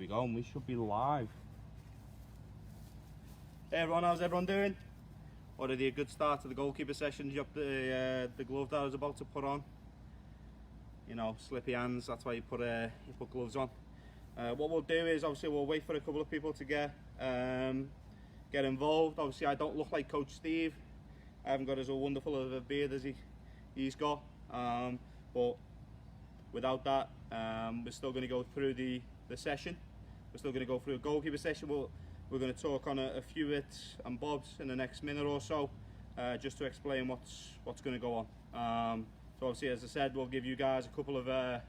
we go, and we should be live. Hey everyone, how's everyone doing? Already a good start to the goalkeeper session. You up the glove that I was about to put on. You know, slippy hands, that's why you put gloves on. What we'll do is, obviously, we'll wait for a couple of people to get involved. Obviously, I don't look like Coach Steve. I haven't got as wonderful of a beard as he's got. But without that, we're still going to go through the session. We're still going to go through a goalkeeper session. We're going to talk on a few bits and bobs in the next minute or so, just to explain what's going to go on. So obviously, as I said, we'll give you guys a couple of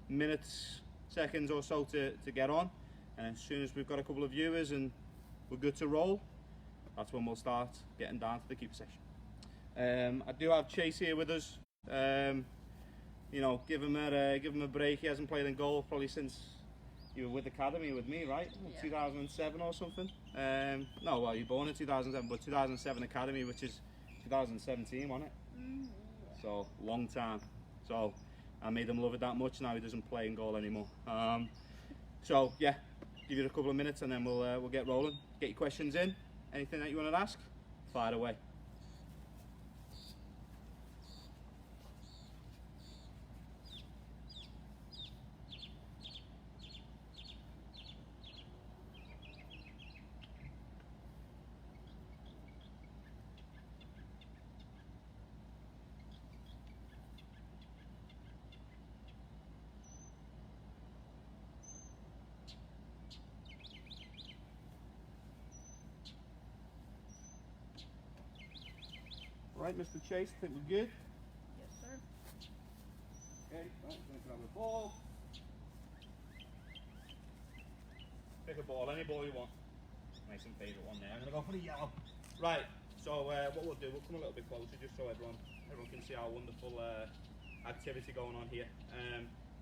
minutes, seconds or so to get on, and as soon as we've got a couple of viewers and we're good to roll, that's when we'll start getting down to the keeper session. I do have Chase here with us. You know, give him a break. He hasn't played in goal probably since you were with the academy with me, right? Yeah. 2007 or something. No, well, you were born in 2007, but 2007 academy, which is 2017, wasn't it? Mm-hmm. So long time. So I made him love it that much. Now he doesn't play in goal anymore. So yeah, give you a couple of minutes and then we'll get rolling. Get your questions in. Anything that you want to ask, fire away. Right, Mr. Chase, I think we're good. Yes, sir. Okay, right, I'm going to grab a ball. Pick a ball, any ball you want. Nice and favourite one there. I'm going to go for the yellow. Right, so what we'll do, we'll come a little bit closer just so everyone can see our wonderful activity going on here.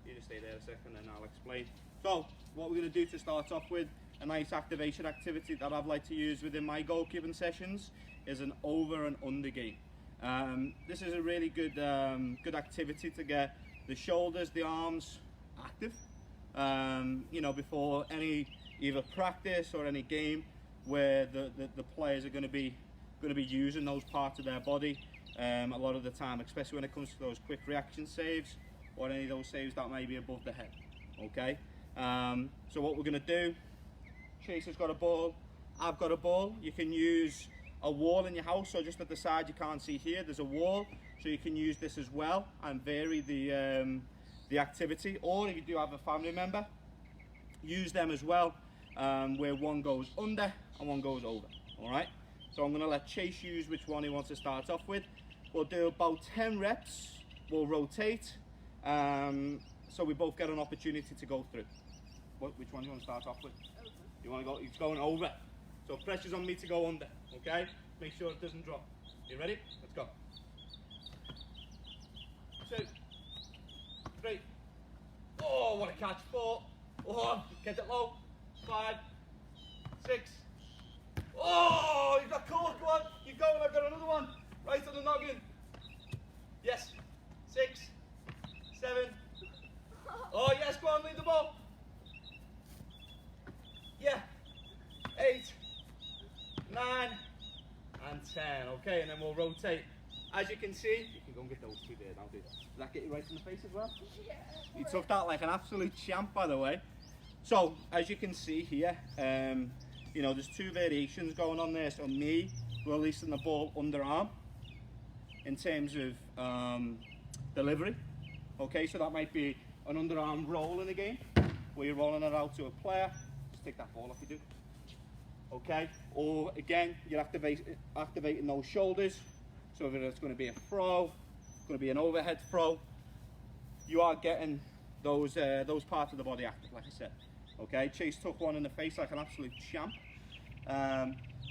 You just stay there a second and I'll explain. So, what we're going to do to start off with, a nice activation activity that I've liked to use within my goalkeeping sessions, is an over and under game. This is a really good activity to get the shoulders, the arms active. You know, before any either practice or any game where the players are going to be using those parts of their body a lot of the time, especially when it comes to those quick reaction saves or any of those saves that may be above the head. Okay. So what we're going to do, Chase has got a ball, I've got a ball. You can use a wall in your house, so just at the side you can't see here, there's a wall, so you can use this as well and vary the activity. Or if you do have a family member, use them as well, where one goes under and one goes over. All right, so I'm going to let Chase use which one he wants to start off with. We'll do about 10 reps, we'll rotate, so we both get an opportunity to go through. Which one do you want to start off with? Over. You want to go, it's going over. So pressure's on me to go under, okay? Make sure it doesn't drop. You ready? Let's go. 2, 3. Oh, what a catch. 4. Oh, get it low. 5, 6. Oh, you got caught. Go on. Keep going. I've got another one. Right on the noggin. Yes. 6, 7. Oh, yes. Go on. Lead the ball. Yeah. 8, 9 and 10. Okay, and then we'll rotate. As you can see, you can go and get those two there now, dude. Does that get you right in the face as well? Yeah. You took that like an absolute champ, by the way. So, as you can see here, you know, there's two variations going on there. So me releasing the ball underarm in terms of delivery. Okay, so that might be an underarm roll in the game, where you're rolling it out to a player. Just take that ball off you, dude. Okay, or again, you're activating those shoulders. So if it's going to be a throw, it's going to be an overhead throw, you are getting those parts of the body active, like I said. Okay, Chase took one in the face like an absolute champ.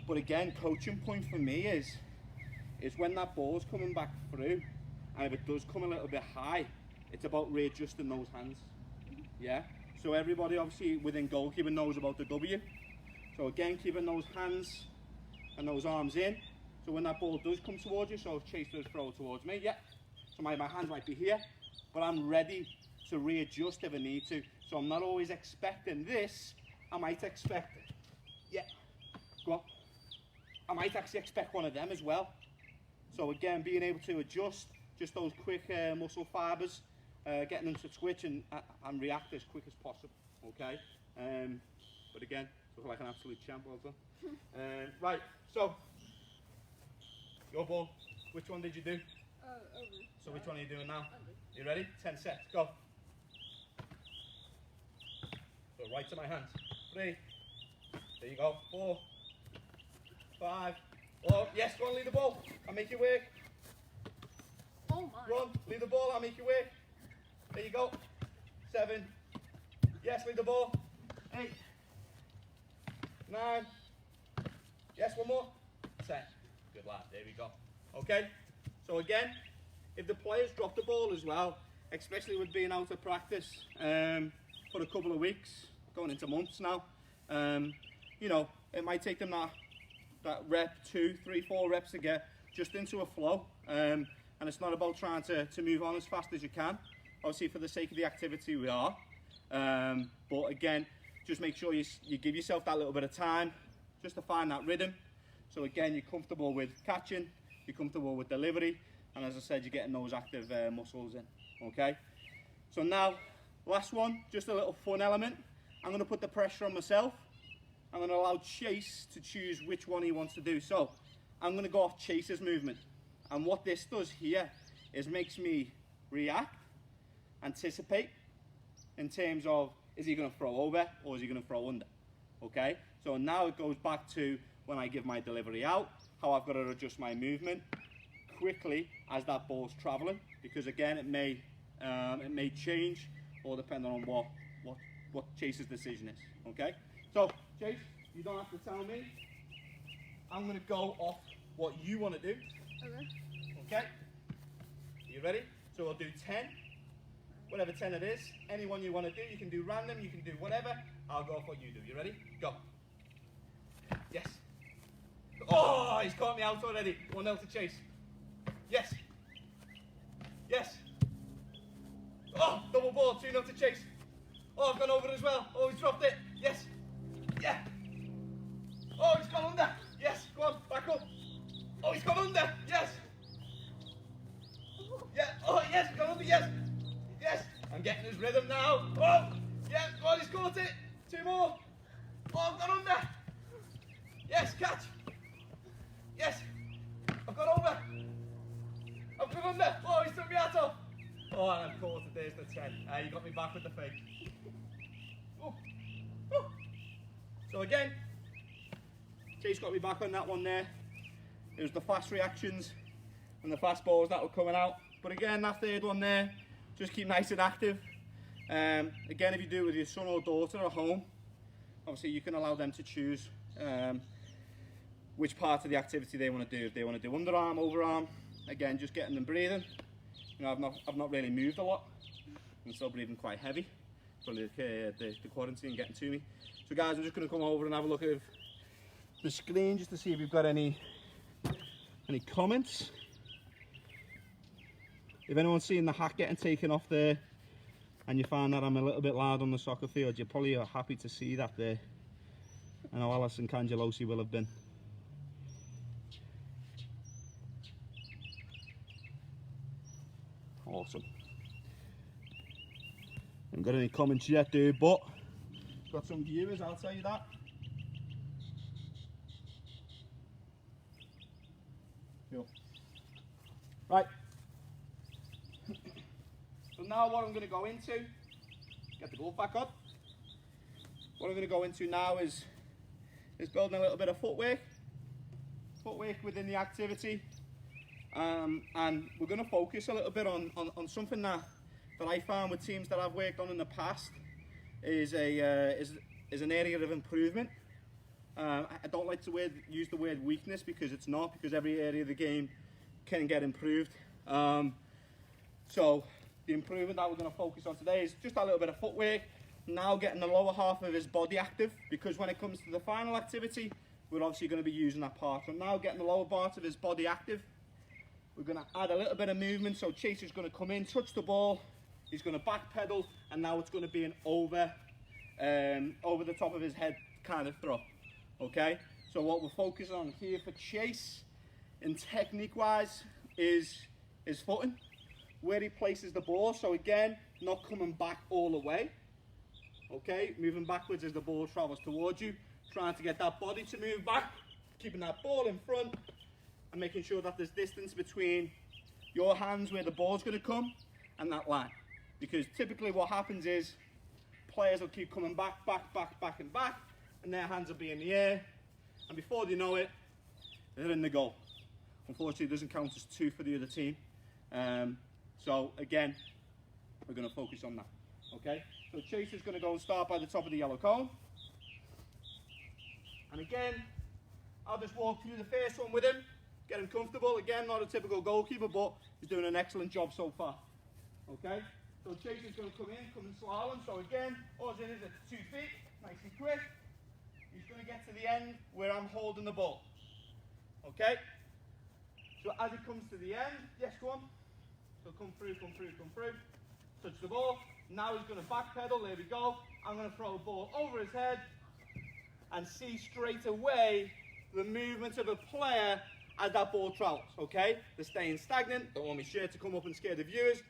But again, coaching point for me is when that ball's coming back through, and if it does come a little bit high, it's about readjusting those hands. Yeah. So everybody obviously within goalkeeping knows about the W. So again, keeping those hands and those arms in. So when that ball does come towards you, so if Chase does throw towards me, yeah. So my hands might be here, but I'm ready to readjust if I need to. So I'm not always expecting this I might expect, yeah, go on. I might actually expect one of them as well. So again, being able to adjust just those quick muscle fibres, getting them to twitch and react as quick as possible, okay? But again, look like an absolute champ, well done. Right, so, your ball, which one did you do? Over. So which one are you doing now? Under. You ready? 10 sets, go. So right to my hands. 3, there you go, 4, 5, oh, yes, go on, lead the ball, I'll make you work. Oh my. Run, lead the ball, I'll make you work. There you go. 7, yes, lead the ball. 8, 9, yes, one more. 10, good lad, there we go. Okay, so again, if the players drop the ball as well, especially with being out of practice for a couple of weeks, going into months now, you know, it might take them that rep, 2, 3, 4 reps to get just into a flow. And it's not about trying to move on as fast as you can. Obviously, for the sake of the activity, we are. But again, just make sure you give yourself that little bit of time just to find that rhythm. So again, you're comfortable with catching, you're comfortable with delivery, and as I said, you're getting those active muscles in, okay? So now, last one, just a little fun element. I'm gonna put the pressure on myself. I'm gonna allow Chase to choose which one he wants to do. So, I'm gonna go off Chase's movement. And what this does here is makes me react, anticipate, in terms of, is he gonna throw over or is he gonna throw under, okay? So now it goes back to when I give my delivery out, how I've got to adjust my movement quickly as that ball's traveling, because again, it may change or depending on what Chase's decision is, okay? So, Chase, you don't have to tell me. I'm gonna go off what you wanna do. Okay. Okay? You ready? So we'll do 10, whatever 10 it is. Any one you wanna do, you can do random, you can do whatever. I'll go off what you do. You ready? Go. Yes. Oh, he's caught me out already. 1-0 to Chase. Yes. Yes. Oh, double ball, 2-0 to Chase. Oh, I've gone over as well. Oh, he's dropped it. Yes. Yeah. Oh, he's gone under. Yes, go on, back up. Oh, he's gone under. Yes. Yeah. Oh, yes, he's gone under. Yes. Yes. I'm getting his rhythm now. Oh, yeah. Oh, he's caught it. 2 more. Oh, I've gone under. Yes, catch. Yes. I've gone over. I've gone under. Oh, he's took me out of. Oh, and I've caught it. There's the 10. You got me back with the fake. Oh. Oh. So again, Chase got me back on that one there. It was the fast reactions and the fast balls that were coming out. But again, that third one there, just keep nice and active. Again, if you do it with your son or daughter at home, obviously you can allow them to choose which part of the activity they want to do. If they want to do underarm, overarm, again, just getting them breathing. You know, I've not really moved a lot. I'm still breathing quite heavy. Probably the quarantine getting to me. So guys, I'm just going to come over and have a look at the screen just to see if we've got any comments. If anyone's seen the hat getting taken off there and you find that I'm a little bit loud on the soccer field, you probably are happy to see that there. I know Alison Cangelosi will have been. Awesome. Haven't got any comments yet, dude, but got some viewers, I'll tell you that. Cool. Right. So now what I'm going to go into, get the glove back on. What I'm going to go into now is building a little bit of footwork within the activity. And we're going to focus a little bit on something that I found with teams that I've worked on in the past is an area of improvement. I don't like to use the word weakness because it's not, because every area of the game can get improved. So the improvement that we're going to focus on today is just a little bit of footwork, now getting the lower half of his body active, because when it comes to the final activity, we're obviously going to be using that part. So now getting the lower part of his body active, we're going to add a little bit of movement. So Chase is going to come in, touch the ball, he's going to back pedal, and now it's going to be an over over the top of his head kind of throw. Okay, so what we're focusing on here for Chase, in technique wise, is his footing, where he places the ball. So again, not coming back all the way. Okay, moving backwards as the ball travels towards you, trying to get that body to move back, keeping that ball in front, and making sure that there's distance between your hands where the ball's going to come and that line. Because typically what happens is players will keep coming back, and their hands will be in the air, and before they know it, they're in the goal. Unfortunately, it doesn't count as 2 for the other team. So again, we're going to focus on that. Okay, so Chase is going to go and start by the top of the yellow cone. And again, I'll just walk through the first one with him, get him comfortable. Again, not a typical goalkeeper, but he's doing an excellent job so far. Okay, so Chase is going to come in slalom. So again, all it is at 2 feet, nice and quick. He's going to get to the end where I'm holding the ball. Okay, so as it comes to the end, yes, go on. So come through, touch the ball. Now he's going to backpedal, there we go. I'm going to throw a ball over his head and see straight away the movement of a player as that ball travels, okay? They're staying stagnant, don't want my shirt to come up and scare the viewers.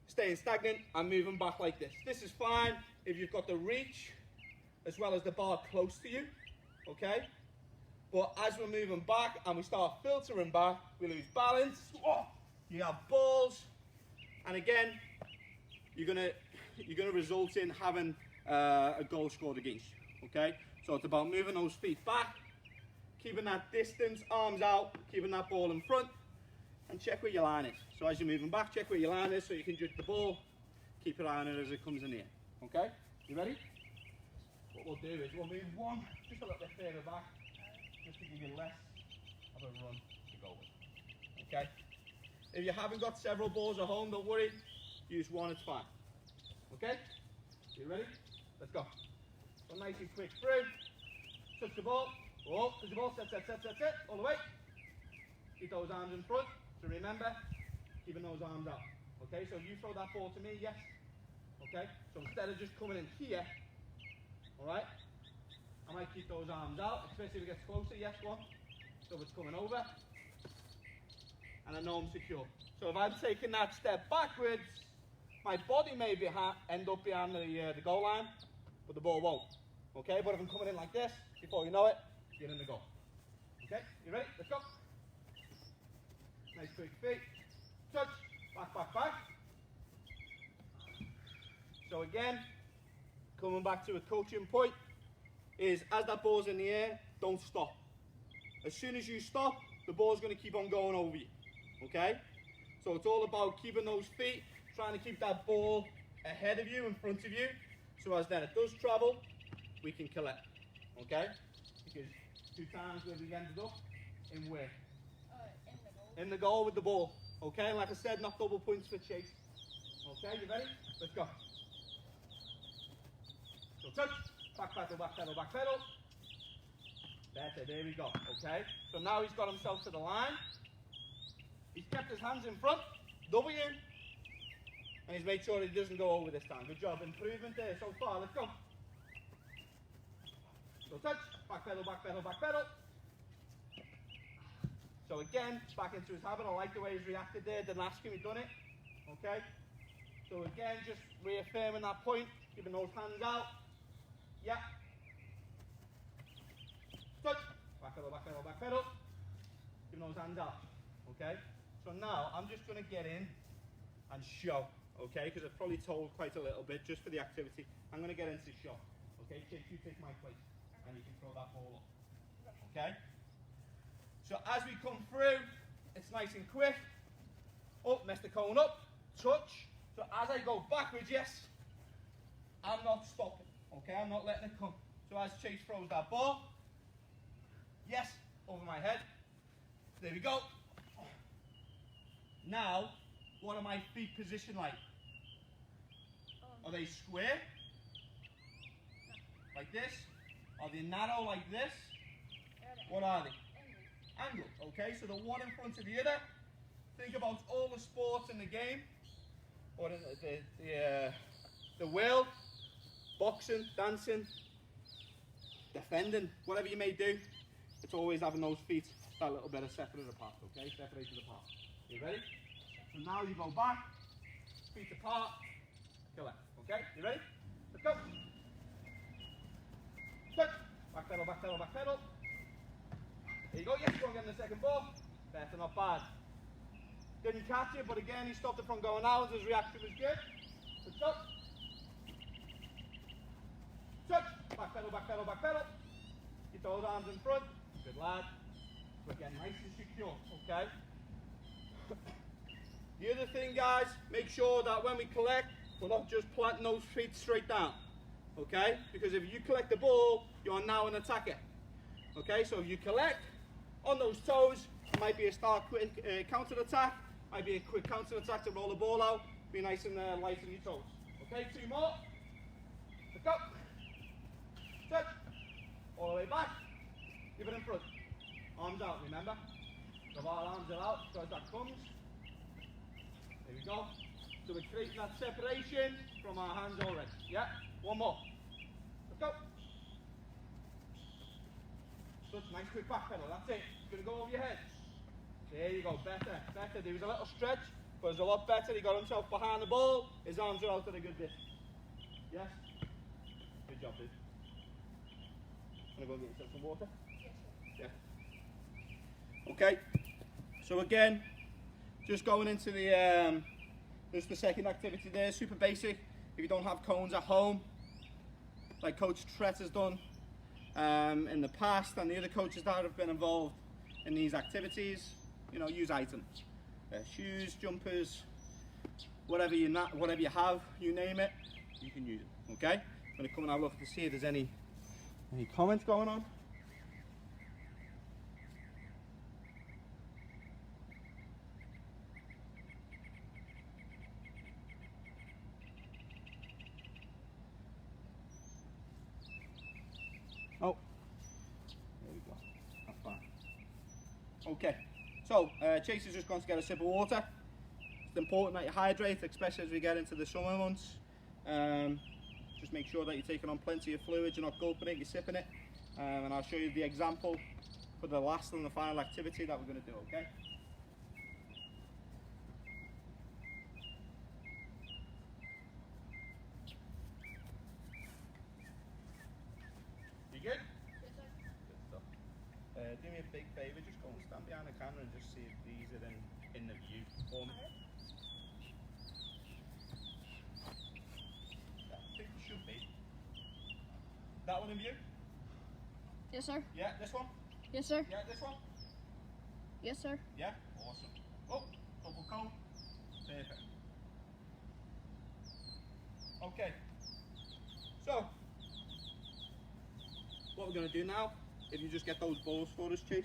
Staying stagnant and moving back like this. This is fine if you've got the reach as well as the bar close to you, okay? But as we're moving back and we start filtering back, we lose balance. Oh, you have balls, and again, you're gonna result in having a goal scored against you, okay? So it's about moving those feet back, keeping that distance, arms out, keeping that ball in front, and check where your line is. So as you're moving back, check where your line is so you can judge the ball. Keep your eye on it as it comes in here, okay? You ready? What we'll do is we'll move one just a little bit further back, just to give you less of a run to go with, okay? If you haven't got several balls at home, don't worry, use one, it's fine, okay? You ready? Let's go. So nice and quick through, touch the ball, oh, touch the ball, set, all the way. Keep those arms in front, so remember, keeping those arms out, okay? So you throw that ball to me, yes, okay? So instead of just coming in here, all right, I might keep those arms out, especially if it gets closer, yes, one. So it's coming over, and I know I'm secure. So if I'm taking that step backwards, my body may end up behind the goal line, but the ball won't, okay? But if I'm coming in like this, before you know it, you're in the goal. Okay, you ready? Let's go. Nice quick feet, touch, back. So again, coming back to a coaching point, is as that ball's in the air, don't stop. As soon as you stop, the ball's going to keep on going over you, okay? So it's all about keeping those feet, trying to keep that ball ahead of you, in front of you, so as then it does travel, we can collect, okay? Because 2 times where we ended up, in where? In the goal. In the goal with the ball, okay? And like I said, not double points for Chase. Okay, you ready? Let's go. So touch, backpedal. There we go, okay? So now he's got himself to the line. He's kept his hands in front, W, and he's made sure he doesn't go over this time. Good job, improvement there so far, let's go. So touch, backpedal. So again, back into his habit. I like the way he's reacted there. Didn't ask him, he's done it. Okay? So again, just reaffirming that point, keeping those hands out. Yeah. Touch, backpedal. Keeping those hands out. Okay? So now, I'm just going to get in and show. Okay? Because I've probably told quite a little bit just for the activity. I'm going to get into show. Okay? Chase, you take my place. And you can throw that ball up. Okay? So as we come through, it's nice and quick. Oh, mess the cone up. Touch. So as I go backwards, yes, I'm not stopping. Okay, I'm not letting it come. So as Chase throws that ball, yes, over my head. There we go. Now, what are my feet positioned like? Are they square? Like this? Are they narrow like this? What are they? Angle, okay? So the one in front of the other. Think about all the sports in the game, or the world. boxing, dancing, defending, whatever you may do, it's always having those feet that little bit of separated apart, okay? Separated apart. You ready? So now you go back, feet apart, collect, okay? You ready? Let's go. Touch. Back pedal, back pedal, back pedal. There you go, yes, go and get in the second ball. Better, not bad. Didn't catch it, but again, he stopped it from going out. His reaction was good. Let's go. Touch. Back pedal, back pedal, back pedal. Get those arms in front. Good lad. We're getting nice and secure, okay? The other thing, guys, make sure that when we collect, we're not just planting those feet straight down, okay? Because if you collect the ball, you're now an attacker, okay? So if you collect on those toes, it might be a start quick counter attack, might be a quick counter attack to roll the ball out, be nice and light on your toes, okay? 2 more. Let's go. Touch. All the way back. Give it in front. Arms out, remember? So our arms are out, so as that comes. There we go. So we're creating that separation from our hands already. Yeah? 1 more. Let's go. Touch, nice quick back pedal, that's it. It's going to go over your head. There you go, better, better. There was a little stretch, but it was a lot better. He got himself behind the ball. His arms are out at a good distance. Yes? Good job, dude. Want to go get yourself some water? Yeah. Okay. So again, just going into the there's the second activity there, super basic. If you don't have cones at home, like Coach Tret has done in the past, and the other coaches that have been involved in these activities, you know, use items, shoes, jumpers, whatever you have, you name it, you can use it. Okay. I'm going to come and have a look to see if there's any comments going on. Oh, there we go. That's fine. Okay, so Chase is just going to get a sip of water. It's important that you hydrate, especially as we get into the summer months. Just make sure that you're taking on plenty of fluids, you're not gulping it, you're sipping it. And I'll show you the example for the last and the final activity that we're going to do, okay? You good? Yes, sir. Good stuff. Do me a big favour, just go and stand behind the camera and just see if these are in the view for me. Yeah, I think it should be. That one in view? Yes, sir. Yeah, this one? Yes, sir. Yeah, this one? Yes, sir. Yeah, awesome. Oh, double cone. Perfect. Okay. So, what we're going to do now, if you just get those balls for us, Chase,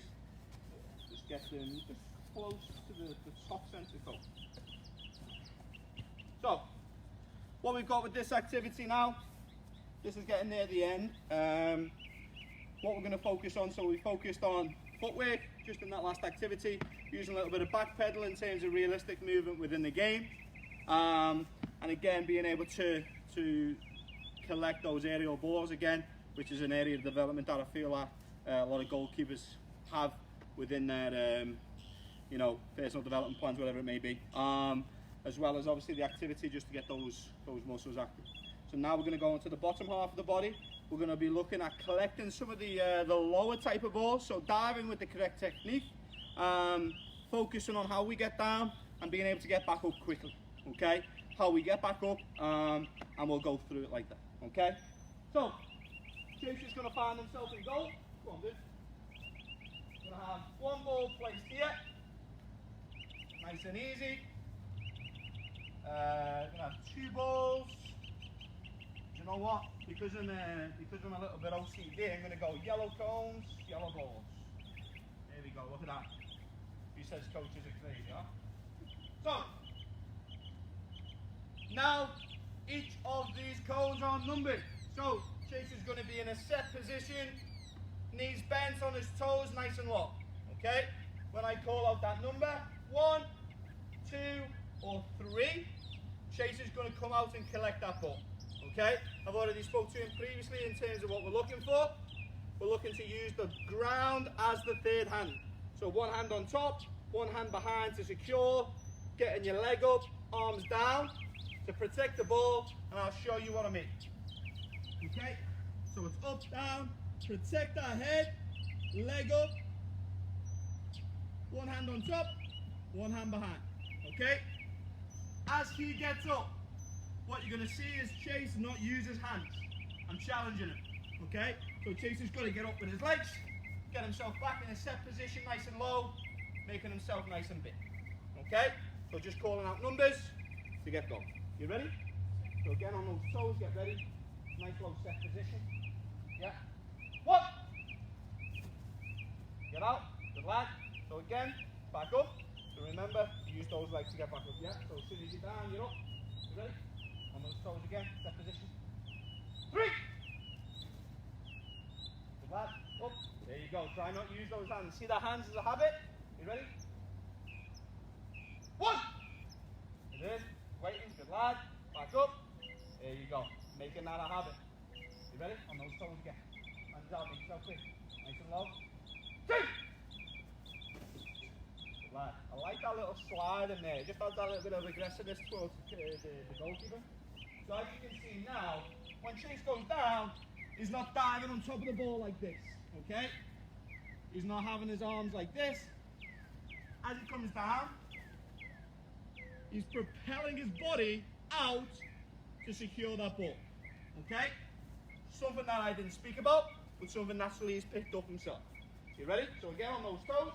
just get them just close to the top centre cone. So, what we've got with this activity now, this is getting near the end. What we're going to focus on, so we focused on footwork just in that last activity, using a little bit of back pedal in terms of realistic movement within the game, and again being able to collect those aerial balls again, which is an area of development that I feel that a lot of goalkeepers have within their you know, personal development plans, whatever it may be, as well as obviously the activity just to get those muscles active. So now we're going to go into the bottom half of the body. We're going to be looking at collecting some of the lower type of balls, so diving with the correct technique, focusing on how we get down and being able to get back up quickly, okay? How we get back up, and we'll go through it like that, okay? So, Chase is going to find himself in goal. Go on, dude. Going to have one ball placed here, nice and easy. Going to have 2 balls. You know what? Because I'm a little bit OCD, I'm going to go yellow cones, yellow balls. There we go, look at that. Who says coaches are crazy, huh? So, now each of these cones are numbered. So, Chase is going to be in a set position, knees bent on his toes, nice and low. Okay? When I call out that number, 1, 2, or 3, Chase is going to come out and collect that ball. Okay, I've already spoke to him previously in terms of what we're looking for. We're looking to use the ground as the third hand. So one hand on top, one hand behind to secure, getting your leg up, arms down to protect the ball, and I'll show you what I mean. Okay, so it's up, down, protect our head, leg up, one hand on top, one hand behind. Okay, as he gets up, what you're going to see is Chase not use his hands. I'm challenging him. Okay, so Chase has got to get up with his legs, get himself back in a set position nice and low, making himself nice and big. Okay, so just calling out numbers to get going. You ready? So again on those toes, get ready. Nice low set position. Yeah. 1. Get out. Good lad. So again, back up. So remember, use those legs to get back up. Yeah. So as soon as you're down, you're up. You ready? On those toes again, set position. 3. Good lad. Up. There you go. Try not to use those hands. See the hands as a habit? You ready? 1. It is. Waiting. Good lad. Back up. There you go. Making that a habit. You ready? On those toes again. Hands out. Make yourself quick. Nice and low. 2. Good lad. I like that little slide in there. It just adds that little bit of aggressiveness towards the goalkeeper. So as you can see now, when Chase goes down, he's not diving on top of the ball like this. Okay? He's not having his arms like this. As he comes down, he's propelling his body out to secure that ball. Okay? Something that I didn't speak about, but something naturally he's picked up himself. You ready? So again on those toes.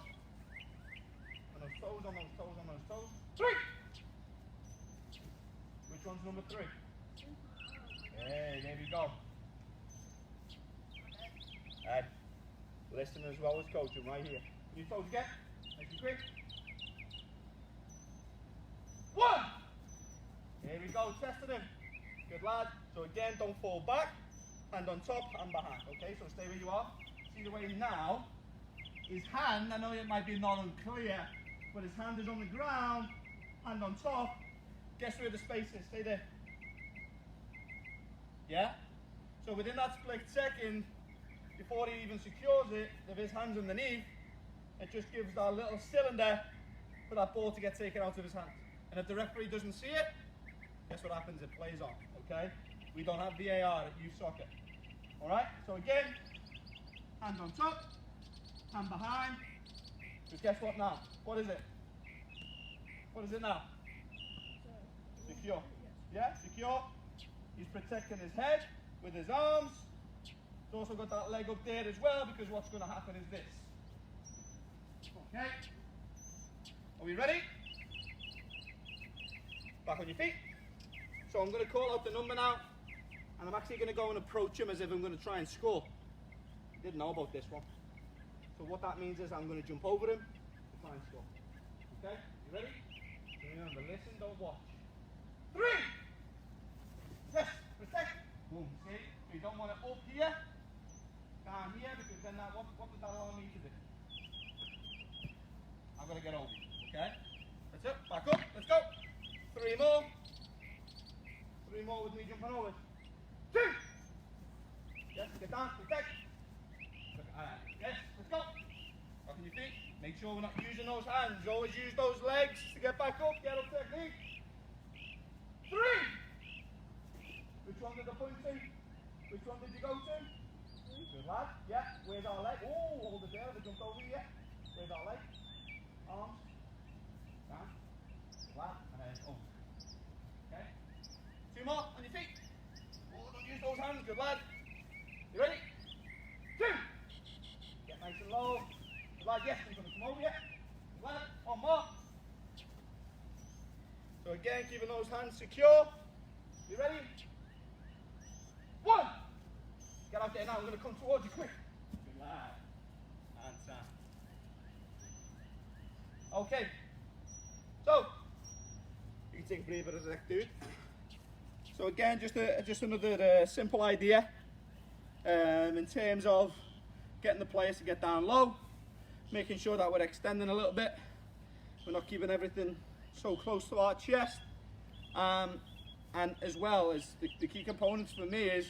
On those toes, on those toes, on those toes. 3! Which one's number 3? Hey, there we go. Hey, listen as well as coaching right here. Your toes again. Nice and quick. 1! Here we go, testing him. Good lad. So again, don't fall back. Hand on top, hand behind. Okay, so stay where you are. See the way now, his hand, I know it might be not unclear, but his hand is on the ground, hand on top. Guess where the space is? Stay there. Yeah? So within that split second, before he even secures it, if his hand's underneath, it just gives that little cylinder for that ball to get taken out of his hand. And if the referee doesn't see it, guess what happens? It plays on, okay? We don't have VAR at youth soccer. Alright, so again, hand on top, hand behind. But guess what now? What is it? What is it now? Secure. Yeah, secure. He's protecting his head with his arms. He's also got that leg up there as well, because what's going to happen is this. Okay. Are we ready? Back on your feet. So I'm going to call out the number now, and I'm actually going to go and approach him as if I'm going to try and score. Didn't know about this one. So what that means is I'm going to jump over him to try and score. Okay, you ready? So remember, listen, don't watch. 3! Yes, protect. Boom, see? So you don't want it up here, down here, because then that, what does that allow me to do? I'm going to get over, okay? That's it, back up, let's go. 3 more. 3 more with me jumping over. 2! Yes, get down, protect. Yes, let's go. Back on your feet. Make sure we're not using those hands. Always use those legs to get back up, get up technique. 3! Which one did I point to? Which one did you go to? Good lad. Yeah, where's our leg? Oh, hold it there, we jumped over here. Where's our leg? Arms. Down. Flat. And then over. Okay. 2 more on your feet. Oh, don't use those hands. Good lad. You ready? 2. Get nice and low. Good lad. Yes, we're going to come over here. Good lad. 1 more. So again, keeping those hands secure. You ready? 1. Get out there now. I'm going to come towards you quick. Good lad. And down. Okay. So you can take a breather as a dude. So again, just another simple idea in terms of getting the players to get down low, making sure that we're extending a little bit. We're not keeping everything so close to our chest. And as well as the key components for me is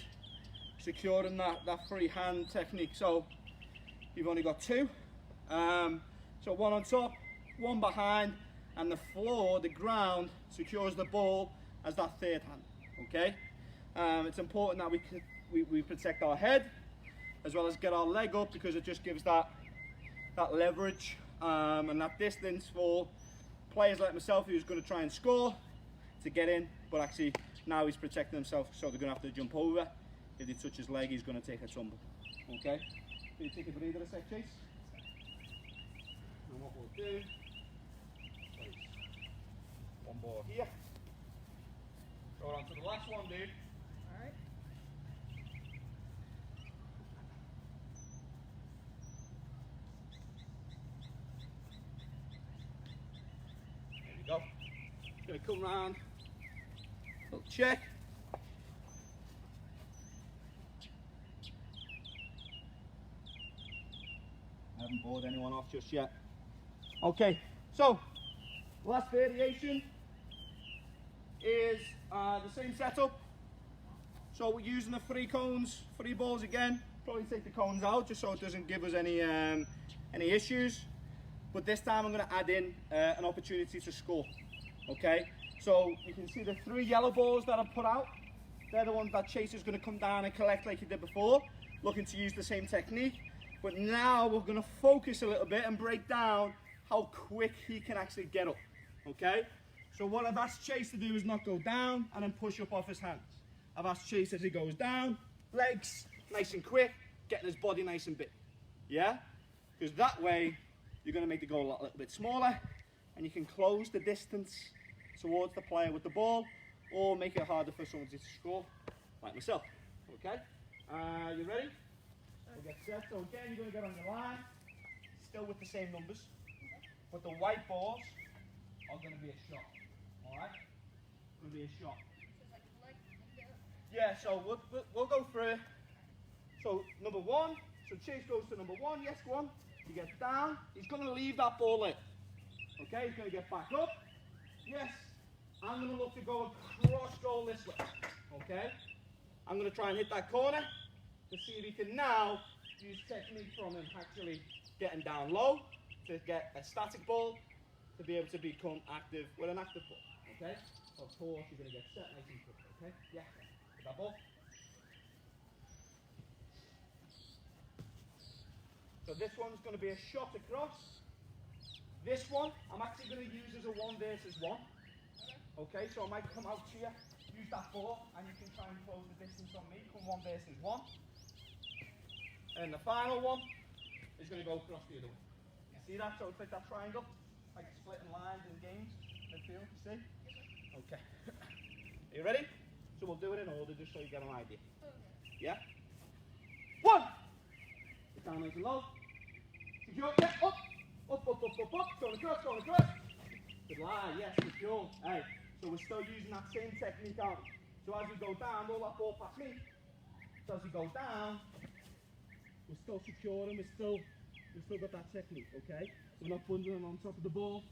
securing that free hand technique. So you've only got two. So one on top, one behind, and the floor, the ground, secures the ball as that third hand. Okay. It's important that we protect our head as well as get our leg up, because it just gives that leverage and that distance for players like myself who's going to try and score to get in, but actually now he's protecting himself, so they're going to have to jump over. If he touches his leg, he's going to take a tumble. Okay? So you take a breather a sec, Chase. And what we'll do is one ball here. Go on to the last one, dude. Alright. There we go. Gonna come round. Little check. I haven't bored anyone off just yet. Okay, so last variation is the same setup. So we're using the three cones, three balls again. Probably take the cones out just so it doesn't give us any issues. But this time I'm going to add in an opportunity to score. Okay, so you can see the three yellow balls that I've put out. They're the ones that Chase is going to come down and collect like he did before, looking to use the same technique. But now we're going to focus a little bit and break down how quick he can actually get up. Okay, so what I've asked Chase to do is not go down and then push up off his hands. I've asked Chase as he goes down, legs nice and quick, getting his body nice and big. Yeah, because that way you're going to make the goal a little bit smaller, and you can close the distance towards the player with the ball, or make it harder for someone to score, like myself. Okay, you ready? We'll get set. So again, you're going to get on your line, still with the same numbers, but the white balls are going to be a shot. All right, going to be a shot. Yeah. So we'll go through. So number one. So Chase goes to number one. Yes, go on. He gets down. He's going to leave that ball in. Okay, he's going to get back up. Yes. I'm going to look to go across goal this way. Okay. I'm going to try and hit that corner to see if he can now use technique from him actually getting down low to get a static ball to be able to become active with an active ball. Okay. Of course, you're going to get set nice and quick. Okay. Yeah. Hit that ball. So this one's going to be a shot across. This one, I'm actually going to use as a 1 versus 1. Okay, so I might come out to you, use that ball, and you can try and close the distance on me. Come 1 versus 1. And the final one is going to go across the other way. You see that? So it's like that triangle, like splitting lines in games. Midfield, you see? Okay. Are you ready? So we'll do it in order just so you get an idea. Yeah? 1! Get down nice and low. Secure, yeah, up! Up, going across. Good lie, yes, secure. Hey, so we're still using that same technique out. So as we go down, roll that ball past me. So as we go down, we're still securing, we've still got that technique, okay? So we're not bundling on top of the ball.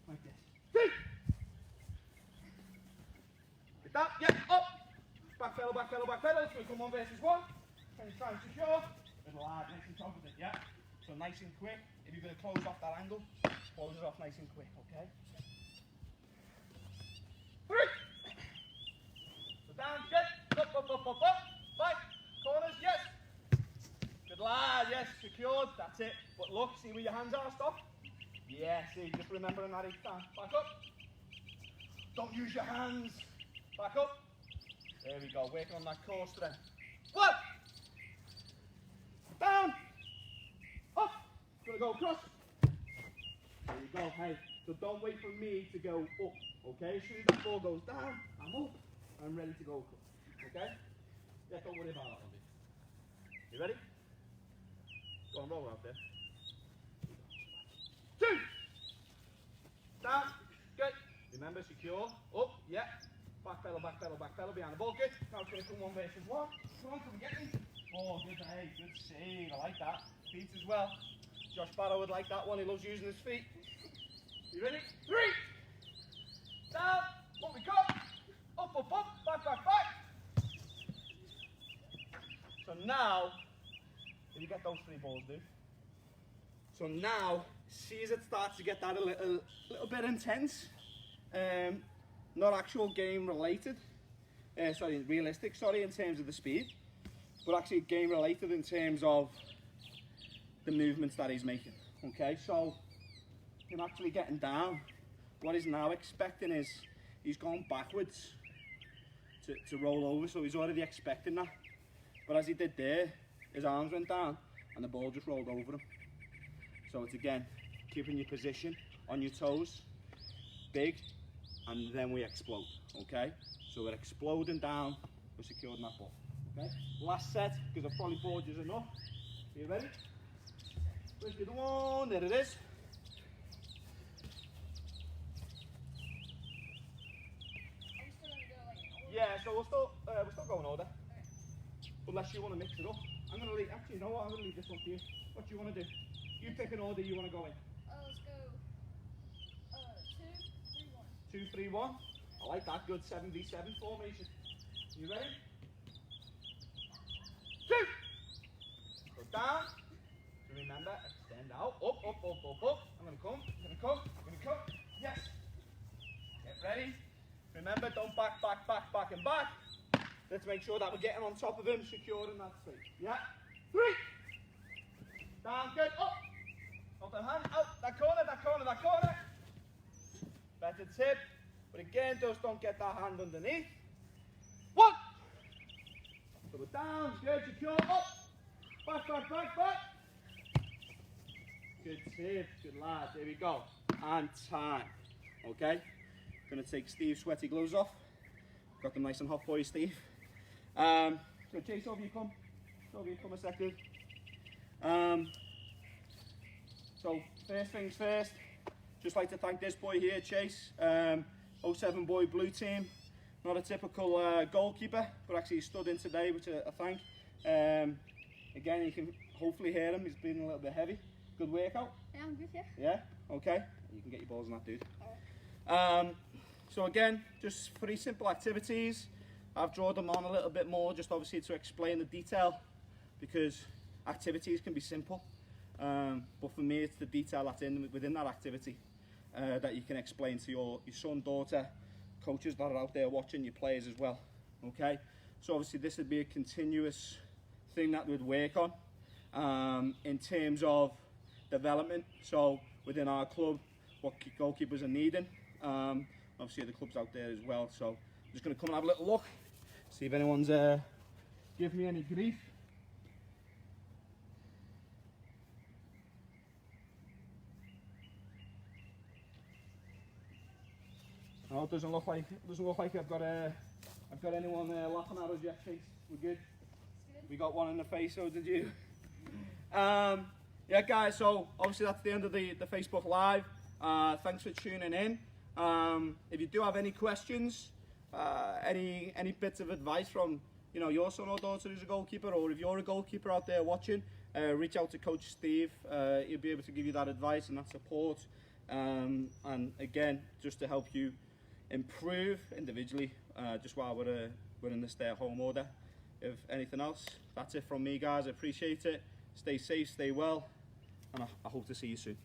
Like this. Get that, yeah, up! Back pedal. So we come 1 versus 1. Can you try and secure? Little hard, nice and confident, yeah? So nice and quick. If you're going to close off that angle, close it off nice and quick, okay? 3! So down, get, up. Back, corners, yes. Good lad, yes, secured, that's it. But look, see where your hands are, stop. Yeah, see, just remembering that each time. Back up. Don't use your hands. Back up. There we go, working on that core strength. 1! Down. Up. Gonna go across. There you go, hey. So don't wait for me to go up, okay? As soon as that ball goes down, I'm up. I'm ready to go across, okay? Yeah, don't worry about that one, dude. You ready? Go on, roll out there. 2. Down. Good. Remember, secure. Up. Yeah. Back pedal behind the ball. Good. Now it's going to come 1 versus 1. Come on, can we get me? Oh, good. Hey, good save. I like that. Feet as well. Josh Barrow would like that one. He loves using his feet. You ready? 3. Down. Up we come. Up. now, if you get those 3 balls, dude. So now, see as it starts to get that a little bit intense. Not actual game related. Realistic, in terms of the speed. But actually game related in terms of the movements that he's making. Okay, so him actually getting down. What he's now expecting is he's gone backwards to roll over, so he's already expecting that. But as he did there, his arms went down and the ball just rolled over him. So it's again, keeping your position on your toes, big, and then we explode, okay? So we're exploding down, we're securing that ball, okay? Last set, because I've probably bored you enough. Are you ready? Where's the other one? There it is. Yeah, so we're still going order. Unless you want to mix it up. I'm going to leave, actually, you know what? I'm going to leave this one for you. What do you want to do? You pick an order you want to go in. Let's go 2, 3, 1. 2, 3, 1. I like that. Good 7v7 formation. You ready? 2. Go down. So remember, extend out. Up, up, up, up, up. I'm going to come. I'm going to come. I'm going to come. Yes. Get ready. Remember, don't back, back, back, back, and back. Let's make sure that we're getting on top of him, securing that space. Yeah. 3. Down, good. Up. Hold the hand. Out. That corner, that corner, that corner. Better tip. But again, just don't get that hand underneath. 1. So we're down. Good. Secure. Up. Back, back, back, back. Good tip. Good lad. There we go. And time. Okay. Gonna take Steve's sweaty gloves off. Got them nice and hot for you, Steve. So Chase, over you come. Over you come a second. So first things first, just like to thank this boy here, Chase. 07 boy blue team. Not a typical goalkeeper, but actually he stood in today, which I thank. Again, you can hopefully hear him. He's been a little bit heavy. Good workout. Yeah, I'm good, yeah. Yeah. Okay. You can get your balls on that, dude. Alright. So again, just 3 simple activities. I've drawn them on a little bit more, just obviously to explain the detail, because activities can be simple, but for me it's the detail that's within that activity that you can explain to your son, daughter, coaches that are out there watching, your players as well. Okay, so obviously this would be a continuous thing that we'd work on in terms of development. So within our club, what goalkeepers are needing. Obviously the clubs out there as well, so I'm just going to come and have a little look, see if anyone's giving me any grief. No, it doesn't look like I've got anyone laughing at us yet, Chase. We're good. We got one in the face, so did you. Yeah guys, so obviously that's the end of the Facebook Live. Thanks for tuning in. If you do have any questions, any bits of advice from your son or daughter who's a goalkeeper, or if you're a goalkeeper out there watching, reach out to Coach Steve. He'll be able to give you that advice and that support, and again, just to help you improve individually, just while we're in the stay-at-home order. If anything else, that's it from me, guys. I appreciate it. Stay safe, stay well, and I hope to see you soon.